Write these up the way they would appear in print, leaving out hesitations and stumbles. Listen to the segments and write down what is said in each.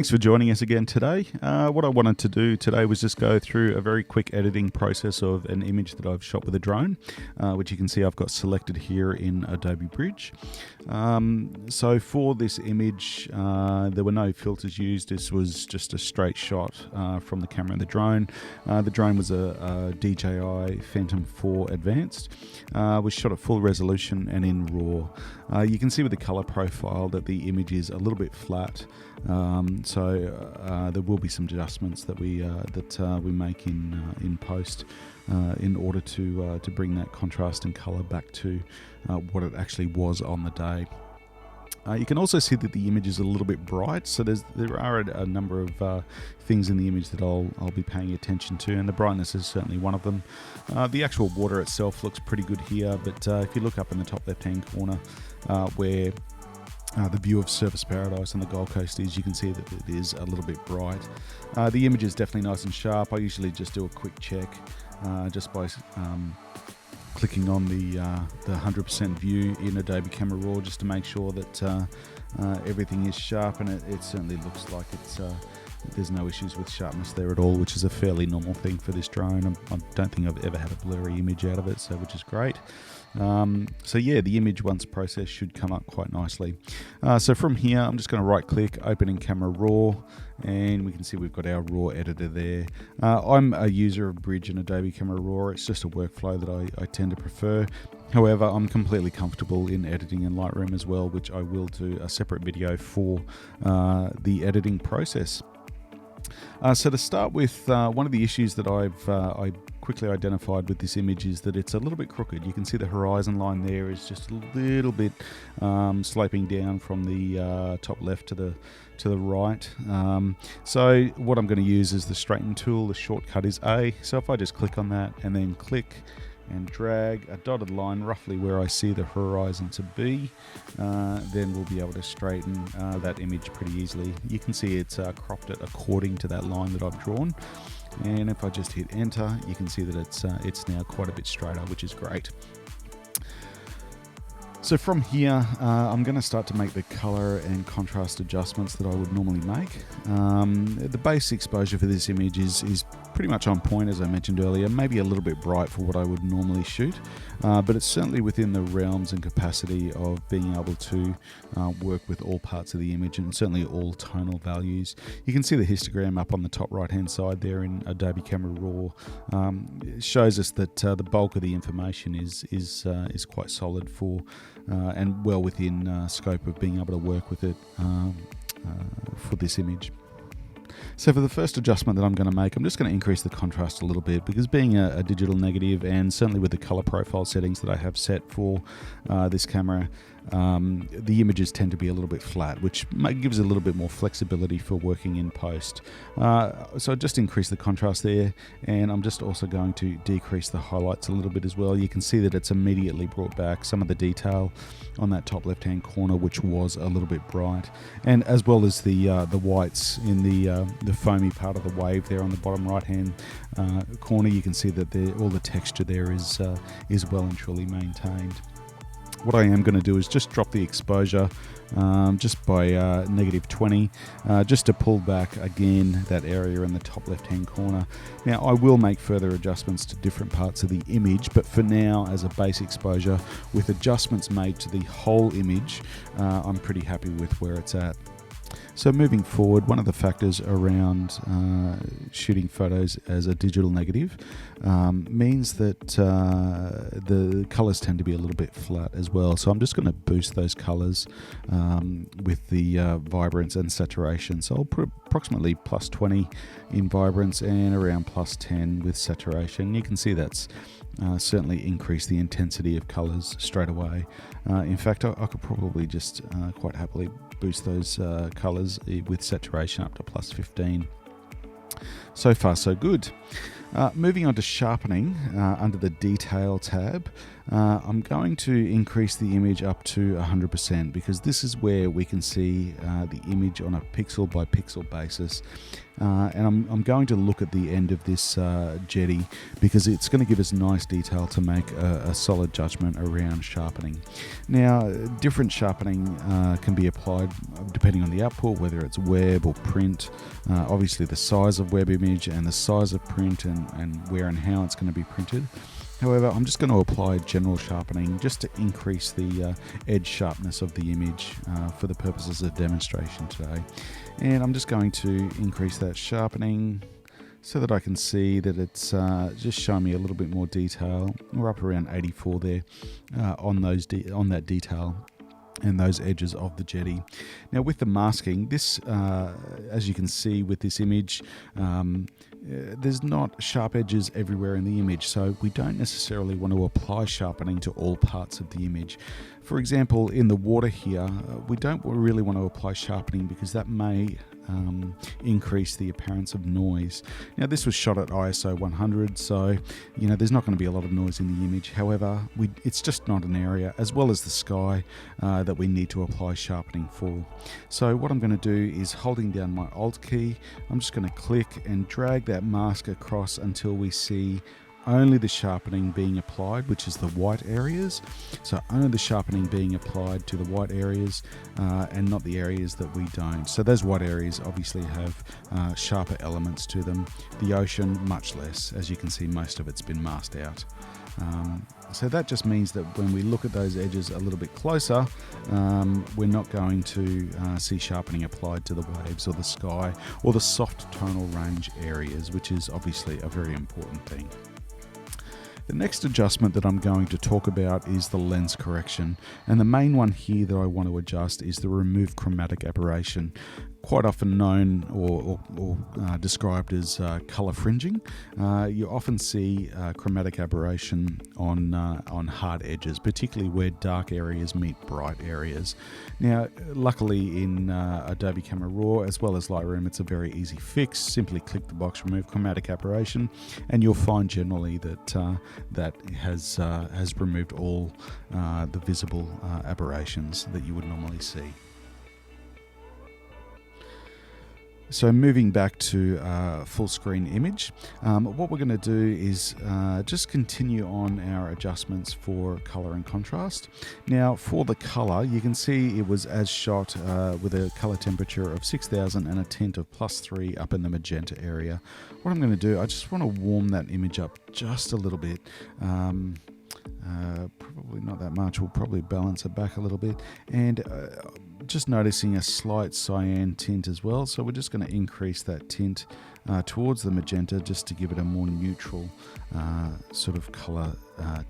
Thanks for joining us again today. What I wanted to do today was just go through a very quick editing process of an image that I've shot with a drone, which you can see I've got selected here in Adobe Bridge. So for this image, there were no filters used. This was just a straight shot from the camera and the drone. The drone was a DJI Phantom 4 Advanced. Was shot at full resolution and in RAW. You can see with the color profile that the image is a little bit flat. So there will be some adjustments that we make in post in order to bring that contrast and color back to what it actually was on the day. You can also see that the image is a little bit bright, so there are a number of things in the image that I'll be paying attention to, and the brightness is certainly one of them. The actual water itself looks pretty good here, but if you look up in the top left-hand corner where the view of Surfers Paradise on the Gold Coast is, you can see that it is a little bit bright. The image is definitely nice and sharp. I usually just do a quick check just by clicking on the 100% view in Adobe Camera Raw just to make sure that everything is sharp, and it certainly looks like there's no issues with sharpness there at all, which is a fairly normal thing for this drone. I don't think I've ever had a blurry image out of it, which is great. So yeah, the image once processed should come up quite nicely. So from here, I'm just going to right click, open in Camera Raw, and we can see we've got our RAW editor there. I'm a user of Bridge and Adobe Camera Raw. It's just a workflow that I tend to prefer. However, I'm completely comfortable in editing in Lightroom as well, which I will do a separate video for the editing process. So to start with, one of the issues that I quickly identified with this image is that it's a little bit crooked. You can see the horizon line there is just a little bit sloping down from the top left to the right. So what I'm going to use is the straighten tool. The shortcut is A. So if I just click on that and then click and drag a dotted line roughly where I see the horizon to be, then we'll be able to straighten that image pretty easily. You can see it's cropped it according to that line that I've drawn, and if I just hit enter, you can see that it's now quite a bit straighter, which is great. So from here, I'm going to start to make the color and contrast adjustments that I would normally make. The base exposure for this image is pretty much on point, as I mentioned earlier, maybe a little bit bright for what I would normally shoot, but it's certainly within the realms and capacity of being able to work with all parts of the image and certainly all tonal values. You can see the histogram up on the top right hand side there in Adobe Camera Raw. It shows us that the bulk of the information is quite solid for and well within scope of being able to work with it for this image. So for the first adjustment that I'm going to make, I'm just going to increase the contrast a little bit, because being a digital negative, and certainly with the color profile settings that I have set for this camera, the images tend to be a little bit flat, which gives a little bit more flexibility for working in post. So I just increase the contrast there, and I'm just also going to decrease the highlights a little bit as well. You can see that it's immediately brought back some of the detail on that top left hand corner, which was a little bit bright, and as well as the whites in the foamy part of the wave there on the bottom right hand corner. You can see that all the texture there is well and truly maintained. What I am going to do is just drop the exposure just by -20, just to pull back again that area in the top left hand corner. Now I will make further adjustments to different parts of the image, but for now, as a base exposure with adjustments made to the whole image, I'm pretty happy with where it's at. So moving forward, one of the factors around shooting photos as a digital negative means that the colors tend to be a little bit flat as well. So I'm just going to boost those colors with the vibrance and saturation. So I'll put approximately +20 in vibrance and around +10 with saturation. You can see that's certainly increased the intensity of colors straight away. In fact, I could probably just quite happily boost those colors with saturation up to +15. So far, so good. Moving on to sharpening under the Detail tab, I'm going to increase the image up to 100% because this is where we can see the image on a pixel by pixel basis. And I'm going to look at the end of this jetty because it's going to give us nice detail to make a solid judgment around sharpening. Now, different sharpening can be applied depending on the output, whether it's web or print. Obviously the size of web image and the size of print and where and how it's going to be printed. However, I'm just going to apply general sharpening just to increase the edge sharpness of the image for the purposes of demonstration today. And I'm just going to increase that sharpening so that I can see that it's just showing me a little bit more detail. We're up around 84 there on that detail and those edges of the jetty. Now with the masking, this, as you can see with this image, there's not sharp edges everywhere in the image, so we don't necessarily want to apply sharpening to all parts of the image. For example, in the water here, we don't really want to apply sharpening because that may increase the appearance of noise. Now this was shot at ISO 100, so there's not going to be a lot of noise in the image. However, it's just not an area, as well as the sky, that we need to apply sharpening for. So what I'm going to do is, holding down my Alt key, I'm just going to click and drag that mask across until we see only the sharpening being applied, which is the white areas. So only the sharpening being applied to the white areas and not the areas that we don't. So those white areas obviously have sharper elements to them. The ocean, much less. As you can see, most of it's been masked out. So that just means that when we look at those edges a little bit closer, we're not going to see sharpening applied to the waves or the sky or the soft tonal range areas, which is obviously a very important thing. The next adjustment that I'm going to talk about is the lens correction, and the main one here that I want to adjust is the remove chromatic aberration, quite often known or described as color fringing. You often see chromatic aberration on hard edges, particularly where dark areas meet bright areas. Now, luckily in Adobe Camera Raw as well as Lightroom, it's a very easy fix. Simply click the box remove chromatic aberration, and you'll find generally that that has removed all the visible aberrations that you would normally see. So moving back to full screen image, what we're going to do is just continue on our adjustments for color and contrast. Now for the color, you can see it was as shot with a color temperature of 6000 and a tint of +3 up in the magenta area. What I'm going to do, I just want to warm that image up just a little bit. Probably not that much. We'll probably balance it back a little bit, and just noticing a slight cyan tint as well, so we're just going to increase that tint towards the magenta just to give it a more neutral sort of color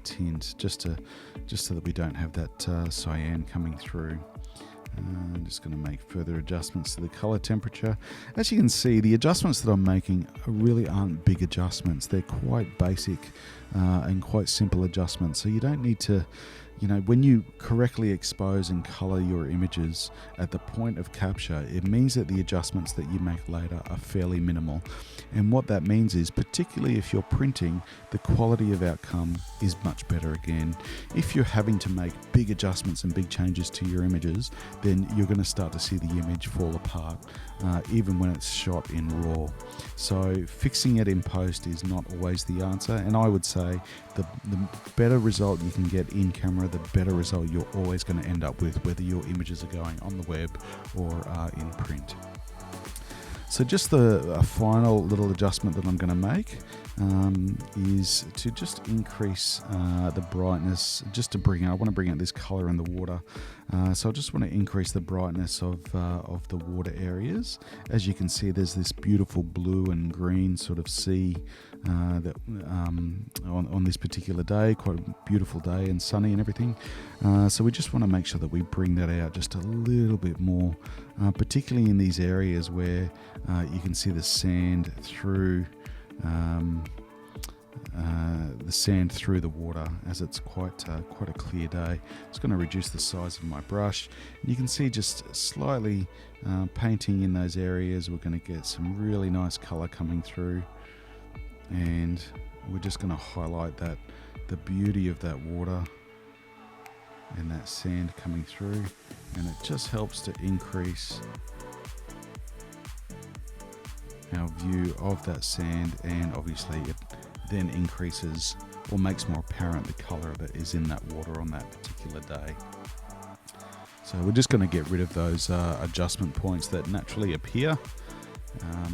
tint, just so that we don't have that cyan coming through. I'm just going to make further adjustments to the color temperature. As you can see, the adjustments that I'm making really aren't big adjustments. They're quite basic and quite simple adjustments. So you don't need to, when you correctly expose and color your images at the point of capture, it means that the adjustments that you make later are fairly minimal. And what that means is, particularly if you're printing, the quality of outcome is much better again. If you're having to make big adjustments and big changes to your images, then you're going to start to see the image fall apart, even when it's shot in RAW. So fixing it in post is not always the answer, and I would say the better result you can get in camera, the better result you're always going to end up with, whether your images are going on the web or in print. So just a final little adjustment that I'm going to make is to just increase the brightness, just to I want to bring out this color in the water. So I just want to increase the brightness of the water areas. As you can see, there's this beautiful blue and green sort of sea that on this particular day, quite a beautiful day and sunny and everything. So we just want to make sure that we bring that out just a little bit more, particularly in these areas where you can see the sand through the water, as it's quite a clear day. It's going to reduce the size of my brush. You can see just slightly painting in those areas. We're going to get some really nice color coming through, and we're just going to highlight the beauty of that water. and that sand coming through, and it just helps to increase our view of that sand, and obviously it then increases or makes more apparent the color that is in that water on that particular day. So we're just going to get rid of those adjustment points that naturally appear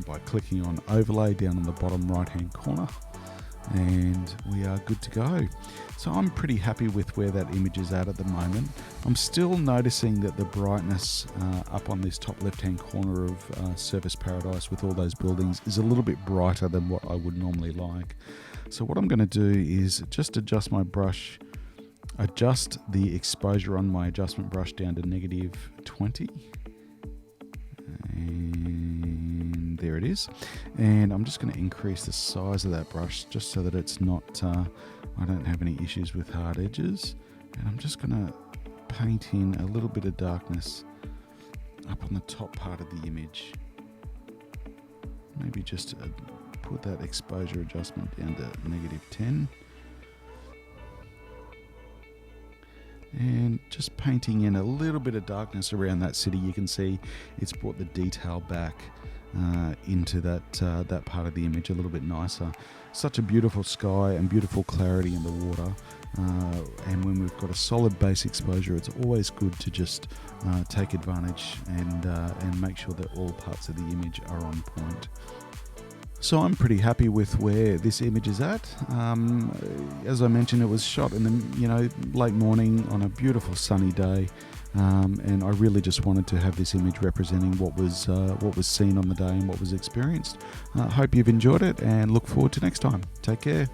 by clicking on overlay down in the bottom right hand corner, and we are good to go. So I'm pretty happy with where that image is at the moment. I'm still noticing that the brightness up on this top left hand corner of Surface Paradise with all those buildings is a little bit brighter than what I would normally like. So what I'm going to do is just adjust my brush, adjust the exposure on my adjustment brush down to -20, and there it is. And I'm just going to increase the size of that brush just so that it's not, I don't have any issues with hard edges. And I'm just going to paint in a little bit of darkness up on the top part of the image. Maybe just put that exposure adjustment down to -10. And just painting in a little bit of darkness around that city. You can see it's brought the detail back into that part of the image a little bit nicer. Such a beautiful sky and beautiful clarity in the water. And when we've got a solid base exposure, it's always good to just take advantage and make sure that all parts of the image are on point. So I'm pretty happy with where this image is at. As I mentioned, it was shot in the late morning on a beautiful sunny day, and I really just wanted to have this image representing what was seen on the day and what was experienced. Hope you've enjoyed it, and look forward to next time. Take care.